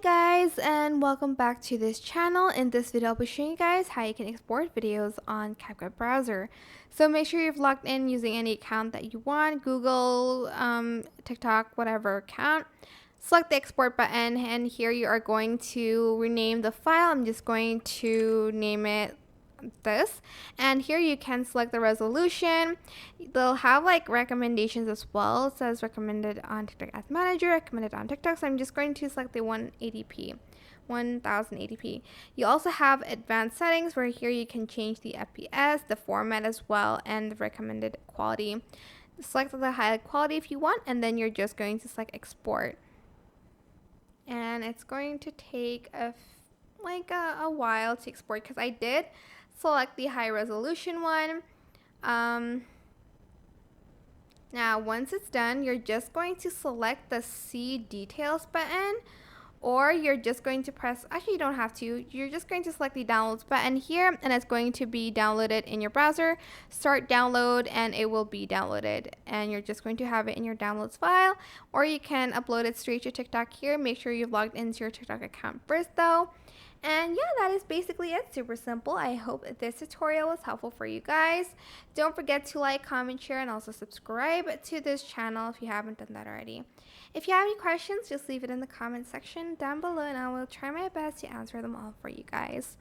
Guys, and welcome back to this channel. In this video I'll be showing you guys how you can export videos on CapCut browser. So make sure you've logged in using any account that you want, Google, TikTok, whatever account. Select the export button, and here you are going to rename the file. I'm just going to name it this, and here you can select the resolution. They'll have like recommendations as well. It says recommended on TikTok Ads Manager, recommended on TikTok, so I'm just going to select the 1080p. You also have advanced settings where here you can change the FPS, the format as well, and the recommended quality. Select the highlight quality if you want, and then you're just going to select export, and it's going to take a while to export because I did select the high resolution one. Now once it's done, you're just going to select the see details button, or you're just going to press, actually you don't have to, you're just going to select the downloads button here, and it's going to be downloaded in your browser. Start download and it will be downloaded, and you're just going to have it in your downloads file, or you can upload it straight to TikTok here. Make sure you've logged into your TikTok account first though. And yeah, that is basically it. Super simple. I hope this tutorial was helpful for you guys. Don't forget to like, comment, share, and also subscribe to this channel if you haven't done that already. If you have any questions, just leave it in the comment section down below, and I will try my best to answer them all for you guys.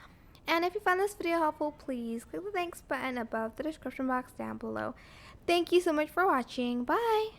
And if you found this video helpful, please click the thanks button above the description box down below. Thank you so much for watching. Bye!